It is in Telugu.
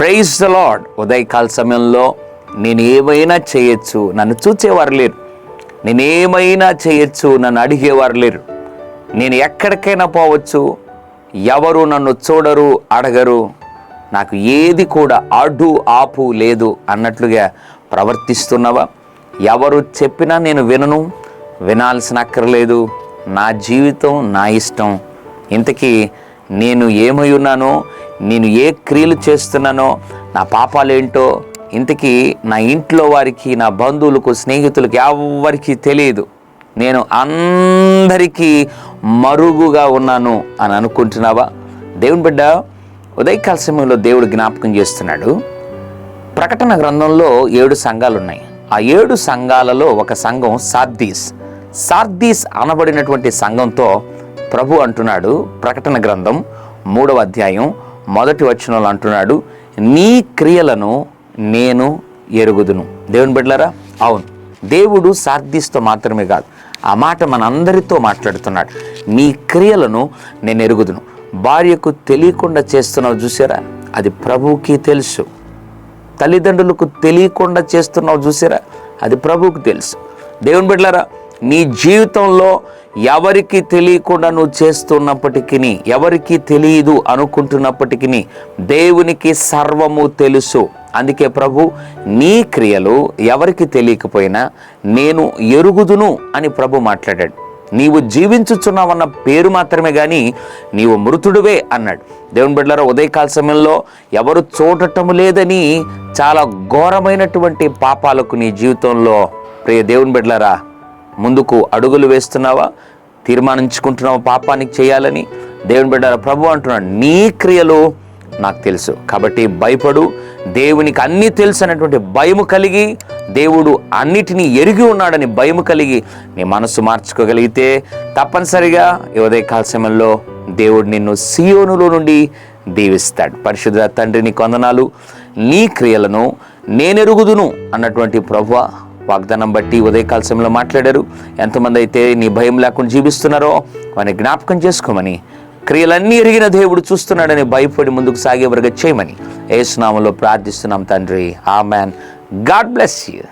Praise the lord. ఉదయకాల సమయంలో నేను ఏమైనా చేయొచ్చు, నన్ను చూచేవారు లేరు. నేనేమైనా చేయొచ్చు, నన్ను అడిగేవారు లేరు. నేను ఎక్కడికైనా పోవచ్చు, ఎవరు నన్ను చూడరు, అడగరు. నాకు ఏది కూడా అడ్డు ఆపు లేదు అన్నట్లుగా ప్రవర్తిస్తున్నావా? ఎవరు చెప్పినా నేను వినను, వినాల్సిన అక్కర్లేదు. నా జీవితం నా ఇష్టం. ఇంతకీ నేను ఏమై ఉన్నానో, నేను ఏ క్రియలు చేస్తున్నానో, నా పాపాలేంటో ఇంతకీ నా ఇంట్లో వారికి, నా బంధువులకు, స్నేహితులకు ఎవరికి తెలియదు. నేను అందరికీ మరుగుగా ఉన్నాను అని అనుకుంటున్నావా? దేవుని బిడ్డ, ఉదయకాల సమయంలో దేవుడు జ్ఞాపకం చేస్తున్నాడు. ప్రకటన గ్రంథంలో 7 సంఘాలు ఉన్నాయి. ఆ 7 సంఘాలలో ఒక సంఘం సార్దీస్ అనబడినటువంటి సంఘంతో ప్రభు అంటున్నాడు, ప్రకటన గ్రంథం 3వ అధ్యాయం 1వ వచనంలో అంటున్నాడు, నీ క్రియలను నేను ఎరుగుదును. దేవుని బిడ్డలారా, అవును, దేవుడు సార్దీస్తో మాత్రమే కాదు, ఆ మాట మనందరితో మాట్లాడుతున్నాడు. నీ క్రియలను నేను ఎరుగుదును. భార్యకు తెలియకుండా చేస్తున్నావు చూసారా, అది ప్రభువుకి తెలుసు. తల్లిదండ్రులకు తెలియకుండా చేస్తున్నావు చూసారా, అది ప్రభువుకి తెలుసు. దేవుని బిడ్డలారా, నీ జీవితంలో ఎవరికి తెలియకుండా నువ్వు చేస్తున్నప్పటికీ, ఎవరికి తెలియదు అనుకుంటున్నప్పటికీ దేవునికి సర్వము తెలుసు. అందుకే ప్రభు నీ క్రియలు ఎవరికి తెలియకపోయినా నేను ఎరుగుదును అని ప్రభు మాట్లాడాడు. నీవు జీవించుచున్నావన్న పేరు మాత్రమే కానీ నీవు మృతుడువే అన్నాడు. దేవుని బిడ్డలారా, ఉదయకాల సమయంలో ఎవరు చూడటం లేదని చాలా ఘోరమైనటువంటి పాపాలకు నీ జీవితంలో ప్రియ దేవుని బిడ్డలారా ముందుకు అడుగులు వేస్తున్నావా? తీర్మానించుకుంటున్నావా పాపానికి చేయాలని? దేవుని బిడ్డలారా, ప్రభు అంటున్నాడు, నీ క్రియలు నాకు తెలుసు. కాబట్టి భయపడు. దేవునికి అన్నీ తెలుసు అనేటువంటి భయము కలిగి, దేవుడు అన్నిటినీ ఎరిగి ఉన్నాడని భయము కలిగి నీ మనసు మార్చుకోగలిగితే తప్పనిసరిగా ఈ ఉదయకాల సమయంలో దేవుడు నిన్ను సియోనులో నుండి దీవిస్తాడు. పరిశుద్ధ తండ్రి, నీ వందనాలు. నీ క్రియలను నేనెరుగుదును అన్నటువంటి ప్రభువా వాగ్దానం బట్టి ఉదయకాల సమయంలో మాట్లాడారు. ఎంతమంది అయితే నీ భయం లేకుండా జీవిస్తున్నారో వారిని జ్ఞాపకం చేసుకోమని, క్రియలన్నీ ఎరిగిన దేవుడు చూస్తున్నాడని భయపడి ముందుకు సాగేవరగా చేయమని యేసు నామములో ప్రార్థిస్తున్నాం తండ్రి. ఆమెన్. God bless you.